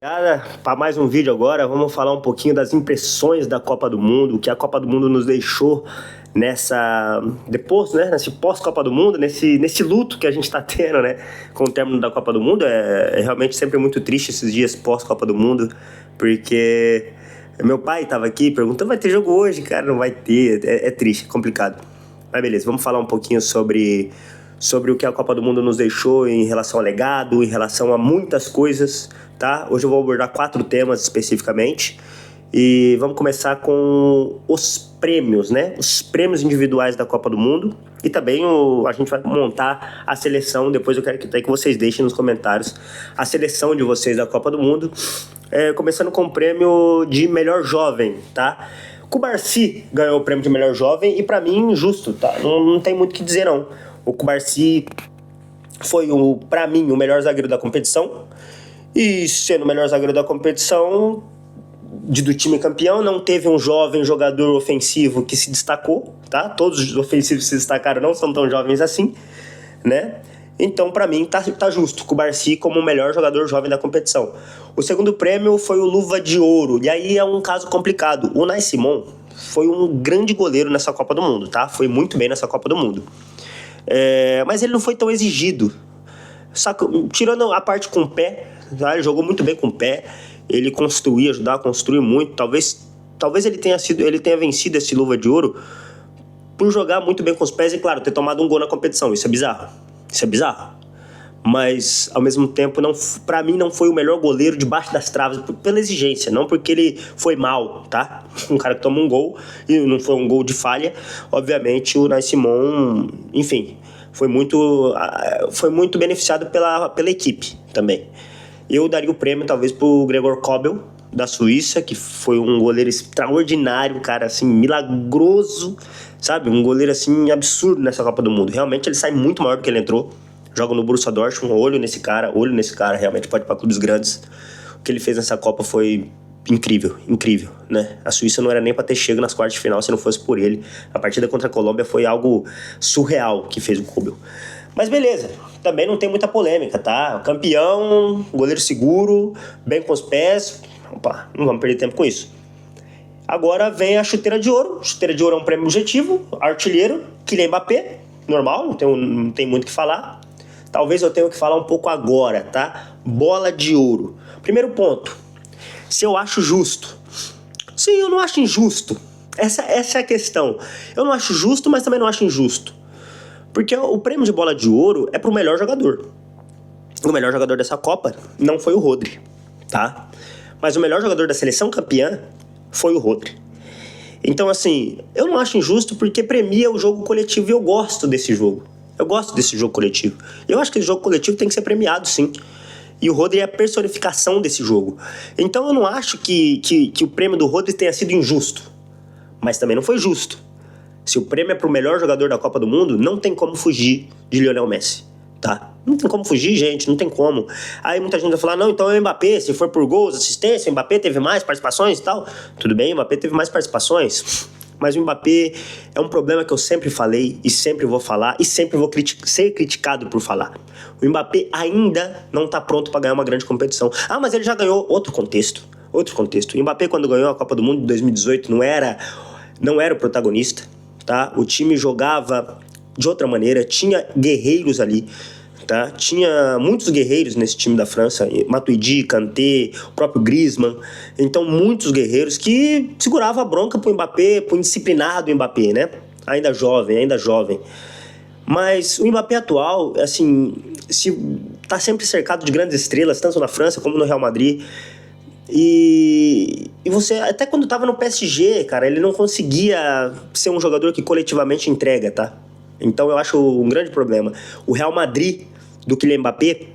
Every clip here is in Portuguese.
Para mais um vídeo agora, vamos falar um pouquinho das impressões da Copa do Mundo, o que a Copa do Mundo nos deixou nesse pós-Copa do Mundo, nesse luto que a gente está tendo, né, com o término da Copa do Mundo. É realmente sempre muito triste esses dias pós-Copa do Mundo, porque meu pai estava aqui perguntando, vai ter jogo hoje? Cara, não vai ter, é triste, é complicado. Mas beleza, vamos falar um pouquinho sobre o que a Copa do Mundo nos deixou em relação ao legado, em relação a muitas coisas, tá? Hoje eu vou abordar 4 temas especificamente e vamos começar com os prêmios, né? Os prêmios individuais da Copa do Mundo e também a gente vai montar a seleção. Depois eu quero que vocês deixem nos comentários a seleção de vocês da Copa do Mundo, começando com o prêmio de melhor jovem, tá? Cubarsí ganhou o prêmio de melhor jovem e pra mim justo, tá? Não tem muito o que dizer não. O Cubarsí foi, pra mim, o melhor zagueiro da competição. E sendo o melhor zagueiro da competição, do time campeão, não teve um jovem jogador ofensivo que se destacou, tá? Todos os ofensivos que se destacaram não são tão jovens assim, né? Então, pra mim, tá justo. Cubarsí como o melhor jogador jovem da competição. O segundo prêmio foi o Luva de Ouro. E aí é um caso complicado. O Unai Simon foi um grande goleiro nessa Copa do Mundo, tá? Foi muito bem nessa Copa do Mundo. Mas ele não foi tão exigido. Tirando a parte com o pé, tá? Ele jogou muito bem com o pé. Ele ajudava a construir muito. Talvez ele tenha vencido esse Luva de Ouro por jogar muito bem com os pés e, claro, ter tomado um gol na competição. Isso é bizarro. Mas, ao mesmo tempo, pra mim não foi o melhor goleiro debaixo das traves pela exigência, não porque ele foi mal, tá? Um cara que toma um gol e não foi um gol de falha. Obviamente, o Unai Simon, enfim, foi muito beneficiado pela equipe também. Eu daria o prêmio, talvez, pro Gregor Kobel, da Suíça, que foi um goleiro extraordinário, cara, assim, milagroso, sabe? Um goleiro, assim, absurdo nessa Copa do Mundo. Realmente, ele sai muito maior do que ele entrou. Joga no Borussia Dortmund, olho nesse cara, realmente pode ir para clubes grandes. O que ele fez nessa Copa foi incrível, né? A Suíça não era nem para ter chego nas quartas de final se não fosse por ele. A partida contra a Colômbia foi algo surreal que fez o Kobel. Mas beleza, também não tem muita polêmica, tá? Campeão, goleiro seguro, bem com os pés. Opa, não vamos perder tempo com isso. Agora vem a chuteira de ouro. Chuteira de ouro é um prêmio objetivo, artilheiro, Kylian Mbappé, normal, não tem muito o que falar. Talvez eu tenha que falar um pouco agora, tá? Bola de ouro. Primeiro ponto. Se eu acho justo. Sim, eu não acho injusto. Essa é a questão. Eu não acho justo, mas também não acho injusto. Porque o prêmio de bola de ouro é pro melhor jogador. O melhor jogador dessa Copa não foi o Rodri, tá? Mas o melhor jogador da seleção campeã foi o Rodri. Então, assim, eu não acho injusto porque premia o jogo coletivo e eu gosto desse jogo. Eu gosto desse jogo coletivo. Eu acho que esse jogo coletivo tem que ser premiado, sim. E o Rodri é a personificação desse jogo. Então eu não acho que o prêmio do Rodri tenha sido injusto. Mas também não foi justo. Se o prêmio é pro melhor jogador da Copa do Mundo, não tem como fugir de Lionel Messi, tá? Não tem como fugir, gente, não tem como. Aí muita gente vai falar, não, então é o Mbappé, se for por gols, assistência, o Mbappé teve mais participações e tal. Tudo bem, o Mbappé teve mais participações. Mas o Mbappé é um problema que eu sempre falei e sempre vou falar e sempre vou ser criticado por falar. O Mbappé ainda não tá pronto para ganhar uma grande competição. Ah, mas ele já ganhou. Outro contexto. O Mbappé, quando ganhou a Copa do Mundo de 2018, não era o protagonista, tá? O time jogava de outra maneira, tinha guerreiros ali, tá? Tinha muitos guerreiros nesse time da França, Matuidi, Kanté, o próprio Griezmann. Então, muitos guerreiros que seguravam a bronca pro Mbappé, pro indisciplinado Mbappé, né? Ainda jovem. Mas o Mbappé atual, assim, tá sempre cercado de grandes estrelas, tanto na França como no Real Madrid. E você, até quando tava no PSG, cara, ele não conseguia ser um jogador que coletivamente entrega, tá? Então, eu acho um grande problema. O Real Madrid do Kylian Mbappé,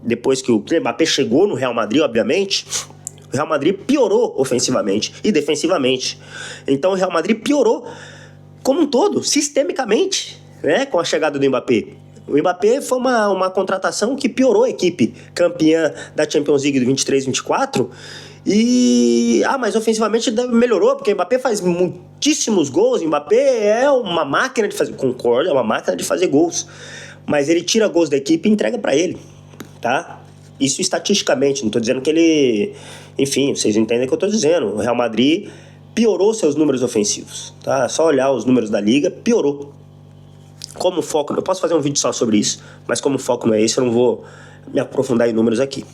depois que o Kylian Mbappé chegou no Real Madrid, obviamente, o Real Madrid piorou ofensivamente e defensivamente. Então o Real Madrid piorou como um todo, sistemicamente, né, com a chegada do Mbappé. O Mbappé foi uma contratação que piorou a equipe campeã da Champions League do 23-24. Mas ofensivamente melhorou, porque o Mbappé faz muitíssimos gols. O Mbappé é uma máquina de fazer, concordo, é uma máquina de fazer gols. Mas ele tira gols da equipe e entrega pra ele, tá? Isso estatisticamente, não tô dizendo que ele... Enfim, vocês entendem o que eu tô dizendo. O Real Madrid piorou seus números ofensivos, tá? É só olhar os números da Liga, piorou. Como foco... Eu posso fazer um vídeo só sobre isso, mas como foco não é esse, eu não vou me aprofundar em números aqui.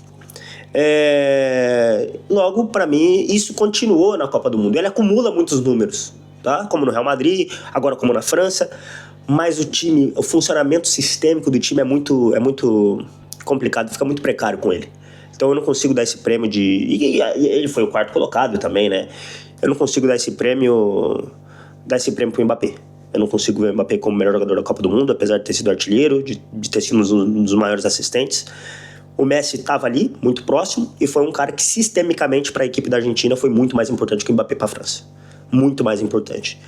Logo, para mim, isso continuou na Copa do Mundo. Ele acumula muitos números, tá? Como no Real Madrid, agora como na França. Mas o time, o funcionamento sistêmico do time é muito complicado, fica muito precário com ele. Então eu não consigo dar esse prêmio de... E ele foi o quarto colocado também, né? Eu não consigo dar esse prêmio pro Mbappé. Eu não consigo ver o Mbappé como o melhor jogador da Copa do Mundo, apesar de ter sido artilheiro, de ter sido um dos maiores assistentes. O Messi estava ali, muito próximo, e foi um cara que sistemicamente para a equipe da Argentina foi muito mais importante que o Mbappé para a França. Muito mais importante.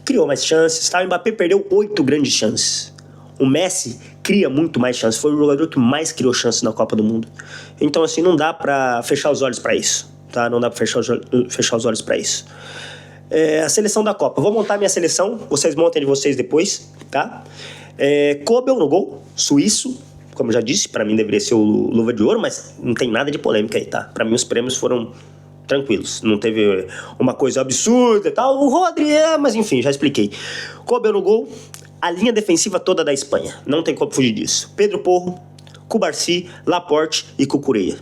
Criou mais chances, tá? O Mbappé perdeu 8 grandes chances. O Messi cria muito mais chances. Foi o jogador que mais criou chances na Copa do Mundo. Então, assim, não dá pra fechar os olhos pra isso, tá? Não dá pra fechar os olhos pra isso. A seleção da Copa. Vou montar minha seleção. Vocês montem de vocês depois, tá? Kobel no gol, suíço. Como eu já disse, pra mim deveria ser o Luva de Ouro, mas não tem nada de polêmica aí, tá? Pra mim os prêmios foram tranquilos, não teve uma coisa absurda e tal. O Rodri mas enfim, já expliquei. Kobel no gol, a linha defensiva toda da Espanha, não tem como fugir disso. Pedro Porro, Cubarsí, Laporte e Cucurella.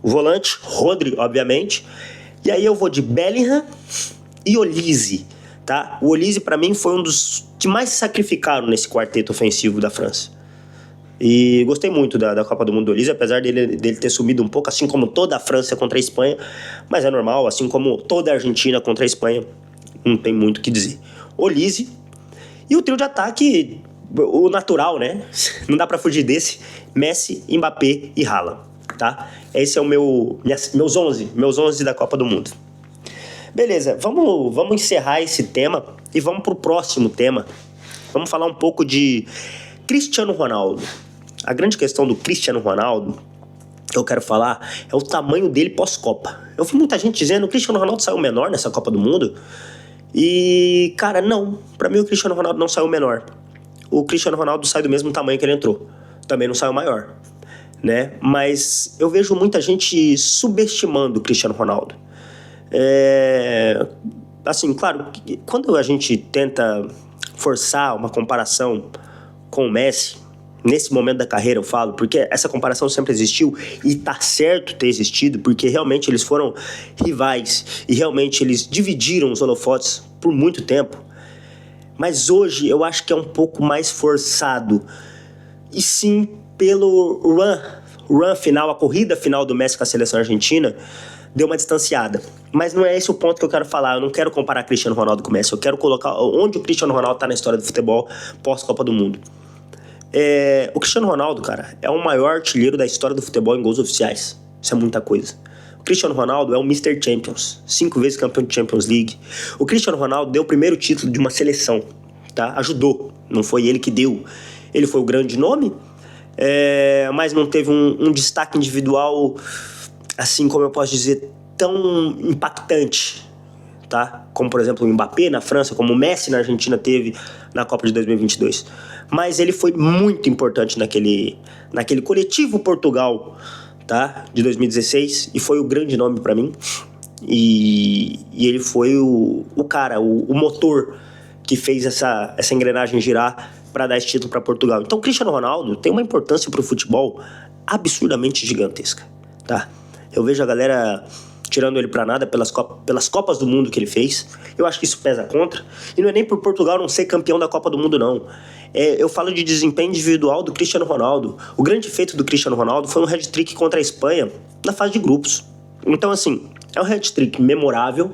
O volante, Rodri, obviamente. E aí eu vou de Bellingham e Olise, tá? O Olise pra mim foi um dos que mais se sacrificaram nesse quarteto ofensivo da França. E gostei muito da Copa do Mundo do Olise, apesar dele ter sumido um pouco, assim como toda a França contra a Espanha. Mas é normal, assim como toda a Argentina contra a Espanha. Não tem muito o que dizer. Olise. E o trio de ataque, o natural, né? Não dá pra fugir desse. Messi, Mbappé e Haaland, tá? Esse é o meus 11 da Copa do Mundo. Beleza, vamos encerrar esse tema e vamos pro próximo tema. Vamos falar um pouco de Cristiano Ronaldo. A grande questão do Cristiano Ronaldo que eu quero falar é o tamanho dele pós-Copa. Eu vi muita gente dizendo que o Cristiano Ronaldo saiu menor nessa Copa do Mundo. E, cara, não. Pra mim o Cristiano Ronaldo não saiu menor. O Cristiano Ronaldo sai do mesmo tamanho que ele entrou. Também não saiu maior, né? Mas eu vejo muita gente subestimando o Cristiano Ronaldo. Assim, claro, quando a gente tenta forçar uma comparação com o Messi, nesse momento da carreira eu falo, porque essa comparação sempre existiu e tá certo ter existido, porque realmente eles foram rivais e realmente eles dividiram os holofotes por muito tempo. Mas hoje eu acho que é um pouco mais forçado. E sim, pelo run final, a corrida final do Messi com a seleção argentina, deu uma distanciada. Mas não é esse o ponto que eu quero falar. Eu não quero comparar Cristiano Ronaldo com o Messi. Eu quero colocar onde o Cristiano Ronaldo tá na história do futebol pós-Copa do Mundo. O Cristiano Ronaldo, cara, é o maior artilheiro da história do futebol em gols oficiais. Isso é muita coisa. O Cristiano Ronaldo é o Mr. Champions, 5 vezes campeão de Champions League. O Cristiano Ronaldo deu o primeiro título de uma seleção, tá? Ajudou, não foi ele que deu. Ele foi o grande nome, mas não teve um destaque individual, assim como eu posso dizer, tão impactante, tá? Como, por exemplo, o Mbappé na França, como o Messi na Argentina teve na Copa de 2022. Mas ele foi muito importante naquele coletivo Portugal, tá? De 2016, e foi o grande nome pra mim. E ele foi o cara, o motor que fez essa engrenagem girar para dar esse título para Portugal. Então o Cristiano Ronaldo tem uma importância pro futebol absurdamente gigantesca, tá? Eu vejo a galera tirando ele pra nada pelas Copas do Mundo que ele fez. Eu acho que isso pesa contra. E não é nem por Portugal não ser campeão da Copa do Mundo, não. Eu falo de desempenho individual do Cristiano Ronaldo. O grande feito do Cristiano Ronaldo foi um hat-trick contra a Espanha na fase de grupos. Então, assim, é um hat-trick memorável,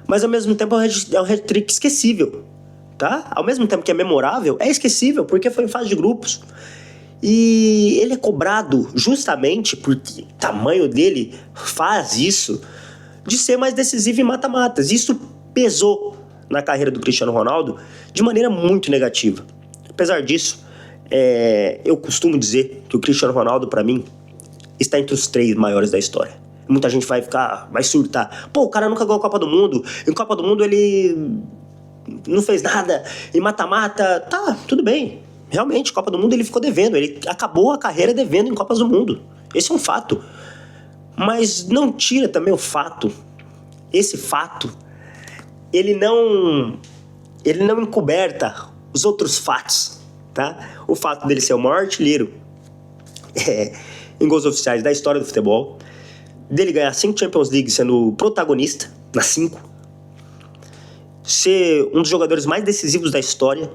mas ao mesmo tempo é um hat-trick esquecível, tá? Ao mesmo tempo que é memorável, é esquecível, porque foi em fase de grupos. E ele é cobrado justamente porque o tamanho dele faz isso, de ser mais decisivo em mata-matas. Isso pesou na carreira do Cristiano Ronaldo de maneira muito negativa. Apesar disso, eu costumo dizer que o Cristiano Ronaldo, pra mim, está entre os 3 maiores da história. Muita gente vai surtar. Pô, o cara nunca ganhou a Copa do Mundo. Em Copa do Mundo ele não fez nada. Em mata-mata, tá, tudo bem. Realmente, Copa do Mundo ele ficou devendo. Ele acabou a carreira devendo em Copas do Mundo. Esse é um fato. Mas não tira também o fato. Esse fato, ele não encoberta os outros fatos, tá? O fato dele ser o maior artilheiro em gols oficiais da história do futebol, dele ganhar 5 Champions League sendo protagonista nas 5, ser um dos jogadores mais decisivos da história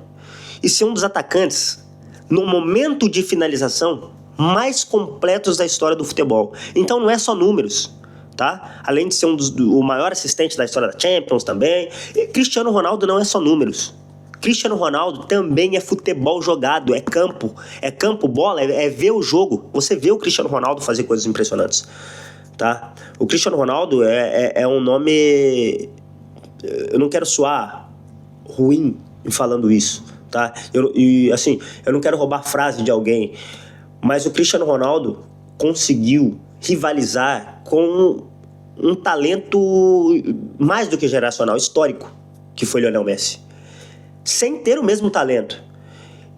e ser um dos atacantes, no momento de finalização, mais completos da história do futebol. Então não é só números, tá? Além de ser o maior assistente da história da Champions também, Cristiano Ronaldo não é só números. Cristiano Ronaldo também é futebol jogado, é campo, bola, é ver o jogo. Você vê o Cristiano Ronaldo fazer coisas impressionantes, tá? O Cristiano Ronaldo é um nome... Eu não quero soar ruim em falando isso, tá? Eu não quero roubar frase de alguém, mas o Cristiano Ronaldo conseguiu rivalizar com um talento mais do que geracional, histórico, que foi Lionel Messi, sem ter o mesmo talento.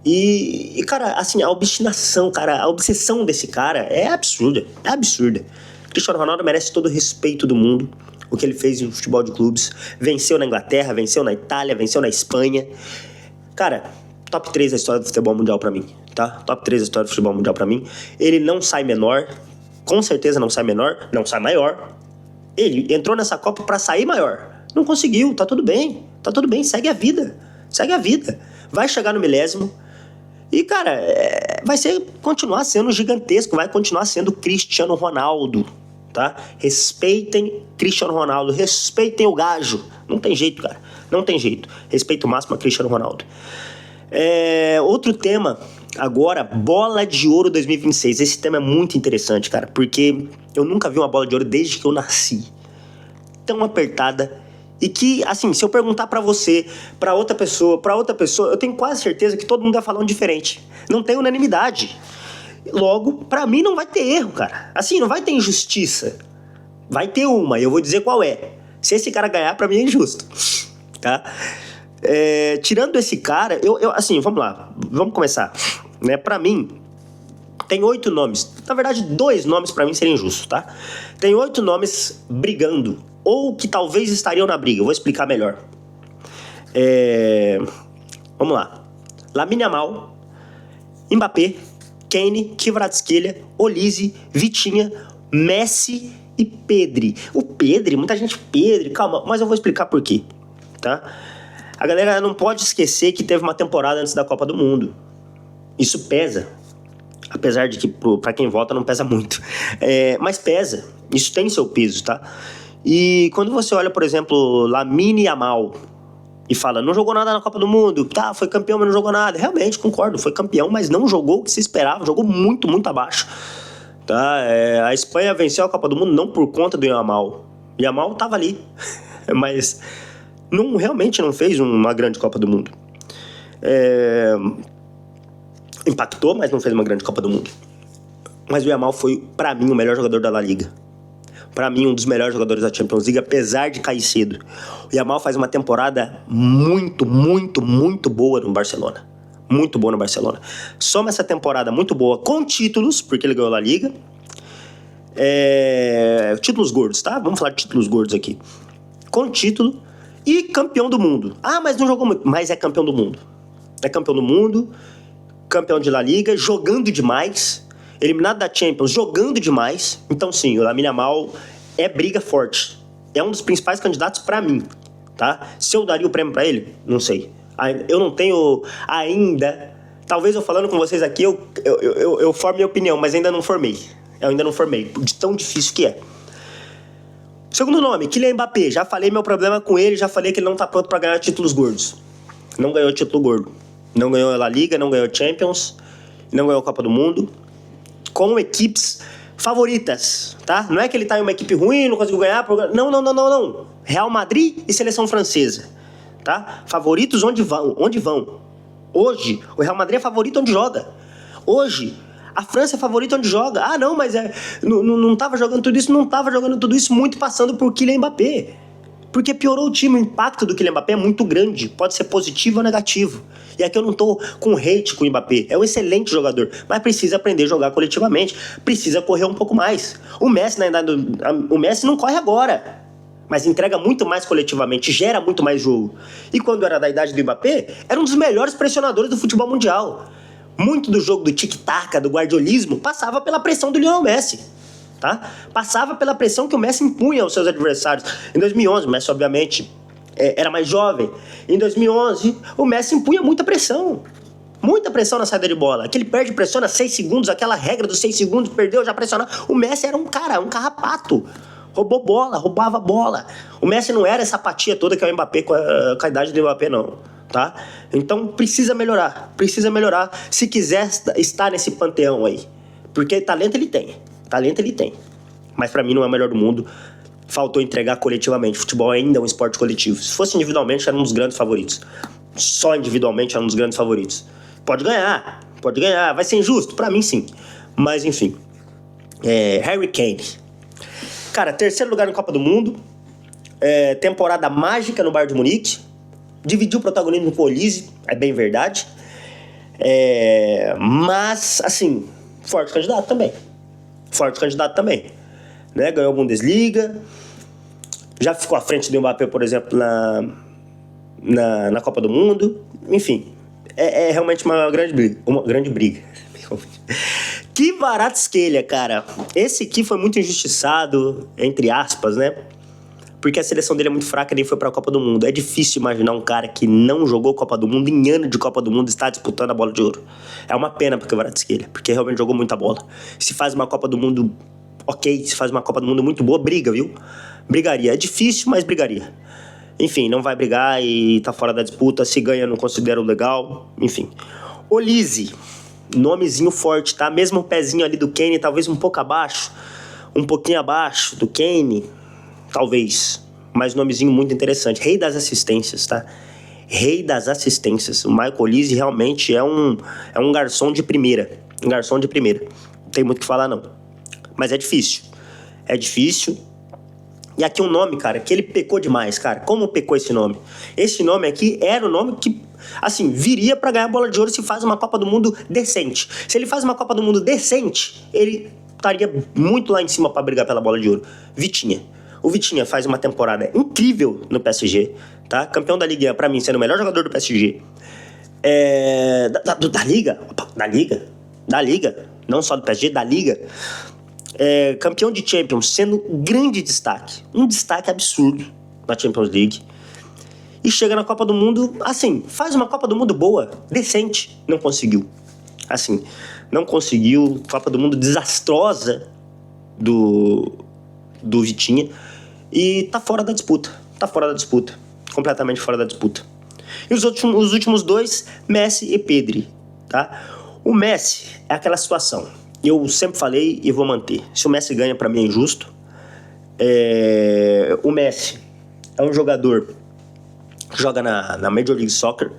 E cara, assim, a obstinação, cara, a obsessão desse cara é absurda, é absurda. Cristiano Ronaldo merece todo o respeito do mundo, o que ele fez no futebol de clubes. Venceu na Inglaterra, venceu na Itália, venceu na Espanha. Cara, top 3 da história do futebol mundial pra mim, tá? Top 3 da história do futebol mundial pra mim. Ele não sai menor, com certeza não sai menor, não sai maior. Ele entrou nessa Copa pra sair maior. Não conseguiu, tá tudo bem, segue a vida. Vai chegar no milésimo e, cara, vai continuar sendo gigantesco, vai continuar sendo Cristiano Ronaldo, tá? Respeitem Cristiano Ronaldo, respeitem o gajo. Não tem jeito, cara, não tem jeito. Respeito máximo a Cristiano Ronaldo. Outro tema agora, Bola de Ouro 2026. Esse tema é muito interessante, cara, porque eu nunca vi uma bola de ouro desde que eu nasci tão apertada. E que, assim, se eu perguntar pra você, pra outra pessoa, eu tenho quase certeza que todo mundo vai falar um diferente. Não tem unanimidade. Logo, pra mim não vai ter erro, cara. Assim, não vai ter injustiça. Vai ter uma, e eu vou dizer qual é. Se esse cara ganhar, pra mim é injusto, tá? Tirando esse cara, assim, vamos lá, vamos começar, né? Pra mim, tem 8 nomes. Na verdade, 2 nomes pra mim seriam injustos, tá? Tem 8 nomes brigando, ou que talvez estariam na briga. Eu vou explicar melhor. Vamos lá. Lamine Yamal, Mbappé, Kane, Kvaratskhelia, Olise, Vitinha, Messi e Pedri. O Pedri, muita gente Pedri, calma, mas eu vou explicar por quê, tá? A galera não pode esquecer que teve uma temporada antes da Copa do Mundo. Isso pesa. Apesar de que pra quem vota não pesa muito. Mas pesa. Isso tem seu peso, tá? E quando você olha, por exemplo, Lamine Yamal e fala, não jogou nada na Copa do Mundo, tá, foi campeão, mas não jogou nada. Realmente, concordo, foi campeão, mas não jogou o que se esperava, jogou muito, muito abaixo. Tá? A Espanha venceu a Copa do Mundo não por conta do Yamal. O Yamal tava ali, mas realmente não fez uma grande Copa do Mundo. Impactou, mas não fez uma grande Copa do Mundo. Mas o Yamal foi, pra mim, o melhor jogador da La Liga. Pra mim, um dos melhores jogadores da Champions League, apesar de cair cedo. O Yamal faz uma temporada muito, muito, muito boa no Barcelona. Muito boa no Barcelona. Soma essa temporada muito boa com títulos, porque ele ganhou a La Liga. Títulos gordos, tá? Vamos falar de títulos gordos aqui. Com título e campeão do mundo. Ah, mas não jogou muito. Mas é campeão do mundo. É campeão do mundo, campeão de La Liga, jogando demais. Eliminado da Champions, jogando demais. Então sim, o Lamine Yamal é briga forte. É um dos principais candidatos pra mim, tá? Se eu daria o prêmio pra ele, não sei. Eu não tenho ainda... Talvez eu falando com vocês aqui, eu forme minha opinião, mas ainda não formei. Eu ainda não formei, de tão difícil que é. Segundo nome, Kylian Mbappé. Já falei meu problema com ele, já falei que ele não tá pronto pra ganhar títulos gordos. Não ganhou título gordo. Não ganhou a La Liga, não ganhou Champions, não ganhou a Copa do Mundo. Com equipes favoritas, tá? Não é que ele tá em uma equipe ruim, não conseguiu ganhar. Não. Real Madrid e seleção francesa, tá? Favoritos onde vão. Hoje, o Real Madrid é favorito onde joga. Hoje, a França é favorita onde joga. Ah, não, mas não tava jogando tudo isso. Não tava jogando tudo isso muito passando por Kylian Mbappé. Porque piorou o time, o impacto do Kylian Mbappé é muito grande, pode ser positivo ou negativo. E aqui eu não tô com hate com o Mbappé, é um excelente jogador, mas precisa aprender a jogar coletivamente, precisa correr um pouco mais. O Messi, na verdade, o Messi não corre agora, mas entrega muito mais coletivamente, gera muito mais jogo. E quando era da idade do Mbappé, era um dos melhores pressionadores do futebol mundial. Muito do jogo do tic-tac, do guardiolismo, passava pela pressão do Lionel Messi. Tá? Passava pela pressão que o Messi impunha aos seus adversários. Em 2011, o Messi, obviamente, era mais jovem. Em 2011, o Messi impunha muita pressão. Muita pressão na saída de bola. Que ele perde pressão a 6 segundos, aquela regra dos 6 segundos, perdeu, já pressionava. O Messi era um carrapato. Roubou bola, roubava bola. O Messi não era essa apatia toda que é o Mbappé com a idade do Mbappé, não. Tá? Então precisa melhorar se quiser estar nesse panteão aí. Porque talento ele tem. Mas pra mim não é o melhor do mundo. Faltou entregar coletivamente. Futebol ainda é um esporte coletivo. Se fosse individualmente, era um dos grandes favoritos. Só individualmente era um dos grandes favoritos. Pode ganhar. Vai ser injusto? Pra mim, sim. Mas, enfim. Harry Kane. Cara, terceiro lugar na Copa do Mundo. Temporada mágica no Bayern de Munique. Dividiu o protagonismo com o Olise. É bem verdade. Mas, assim, forte candidato também. Né? Ganhou a Bundesliga. Já ficou à frente do Mbappé, por exemplo, na Copa do Mundo. Enfim, é realmente uma grande briga. Kvaratskhelia, cara. Esse aqui foi muito injustiçado, entre aspas, né? Porque a seleção dele é muito fraca e nem foi pra Copa do Mundo. É difícil imaginar um cara que não jogou Copa do Mundo, em ano de Copa do Mundo, está disputando a bola de ouro. É uma pena pro Kvaratskhelia, porque realmente jogou muita bola. Se faz uma Copa do Mundo ok, se faz uma Copa do Mundo muito boa, briga, viu? Brigaria. É difícil, mas brigaria. Enfim, não vai brigar e tá fora da disputa. Se ganha, não considero legal. Enfim. Olise. Nomezinho forte, tá? Mesmo o pezinho ali do Kane, talvez um pouco abaixo. Um pouquinho abaixo do Kane. Talvez. Mas nomezinho muito interessante. Rei das assistências, tá? Rei das assistências. O Michael Olise realmente é um garçom de primeira. Não tem muito o que falar, não. Mas é difícil. E aqui um nome, cara, que ele pecou demais, cara. Como pecou esse nome? Esse nome aqui era o nome que, assim, viria pra ganhar a bola de ouro se faz uma Copa do Mundo decente. Se ele faz uma Copa do Mundo decente, ele estaria muito lá em cima pra brigar pela bola de ouro. Vitinha. O Vitinha faz uma temporada incrível no PSG, tá? Campeão da Liga, pra mim, sendo o melhor jogador do PSG. Da Liga. Não só do PSG, da Liga. Campeão de Champions, sendo um grande destaque. Um destaque absurdo na Champions League. E chega na Copa do Mundo, assim, faz uma Copa do Mundo boa, decente. Não conseguiu. Copa do Mundo desastrosa do Vitinha. E tá fora da disputa. Completamente fora da disputa. E os últimos dois, Messi e Pedri, tá? O Messi é aquela situação. Eu sempre falei e vou manter. Se o Messi ganha, pra mim é injusto. O Messi é um jogador que joga na Major League Soccer.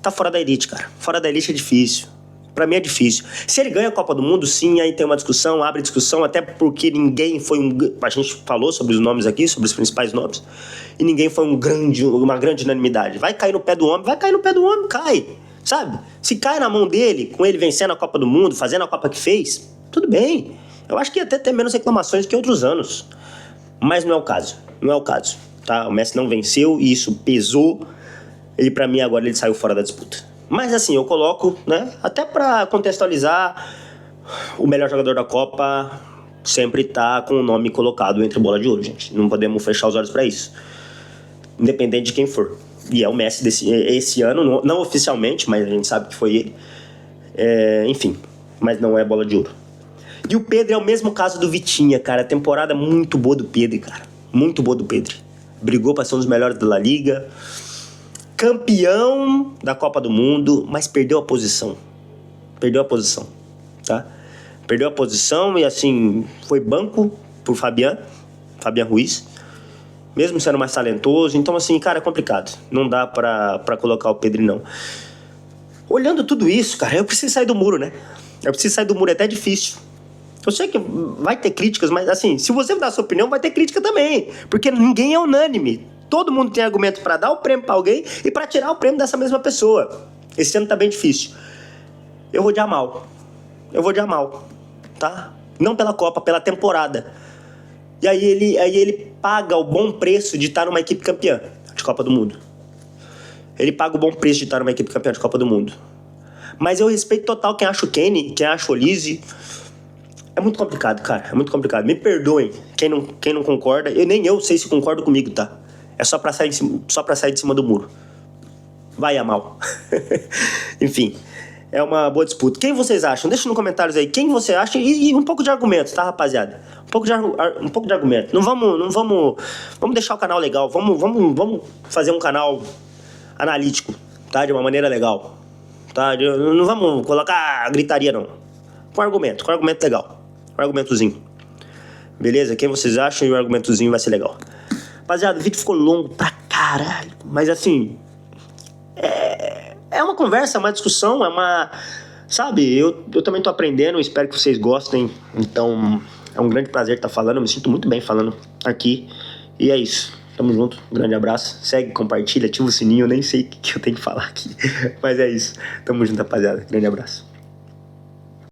Tá fora da elite, cara. Fora da elite é difícil. Pra mim é difícil. Se ele ganha a Copa do Mundo, sim, aí tem uma discussão, abre discussão, até porque ninguém foi a gente falou sobre os nomes aqui, sobre os principais nomes, e ninguém foi uma grande unanimidade. Vai cair no pé do homem, cai. Sabe? Se cai na mão dele, com ele vencendo a Copa do Mundo, fazendo a Copa que fez, tudo bem. Eu acho que ia até ter menos reclamações que outros anos. Mas não é o caso. Tá? O Messi não venceu e isso pesou. E pra mim agora ele saiu fora da disputa. Mas assim, eu coloco, né? Até pra contextualizar, o melhor jogador da Copa sempre tá com o nome colocado entre bola de ouro, gente. Não podemos fechar os olhos pra isso. Independente de quem for. E é o Messi esse ano, não oficialmente, mas a gente sabe que foi ele. Enfim, mas não é bola de ouro. E o Pedro é o mesmo caso do Vitinha, cara. Temporada muito boa do Pedro, cara. Muito boa do Pedro. Brigou pra ser um dos melhores da La Liga. Campeão da Copa do Mundo, mas perdeu a posição, tá? Perdeu a posição e, assim, foi banco por Fabian Ruiz, mesmo sendo mais talentoso. Então, assim, cara, é complicado. Não dá pra colocar o Pedro, não. Olhando tudo isso, cara, eu preciso sair do muro, né? É até difícil. Eu sei que vai ter críticas, mas, assim, se você dar a sua opinião, vai ter crítica também. Porque ninguém é unânime. Todo mundo tem argumento pra dar o prêmio pra alguém e pra tirar o prêmio dessa mesma pessoa. Esse ano tá bem difícil. Eu vou de Amal. Tá? Não pela Copa, pela temporada. E aí ele paga o bom preço de estar numa equipe campeã de Copa do Mundo. Ele paga o bom preço de estar numa equipe campeã de Copa do Mundo. Mas eu respeito total quem acha o Kenny, quem acha o Olise. É muito complicado, cara. É muito complicado. Me perdoem quem não concorda. Nem eu sei se concordo comigo, tá? É só pra sair de cima do muro. Vai, Amal. Enfim, é uma boa disputa. Quem vocês acham? Deixa nos comentários aí quem você acha e um pouco de argumento, tá, rapaziada? Um pouco de argumento. Não vamos deixar o canal legal. Vamos fazer um canal analítico, tá? De uma maneira legal, tá? Não vamos colocar gritaria, não. Com argumento legal. Um argumentozinho. Beleza? Quem vocês acham e o argumentozinho vai ser legal. Rapaziada, o vídeo ficou longo pra caralho. Mas assim, é uma conversa, é uma discussão, é uma... Sabe, eu também tô aprendendo, espero que vocês gostem. Então, é um grande prazer estar falando. Eu me sinto muito bem falando aqui. E é isso. Tamo junto. Um grande abraço. Segue, compartilha, ativa o sininho. Eu nem sei o que eu tenho que falar aqui. Mas é isso. Tamo junto, rapaziada. Grande abraço.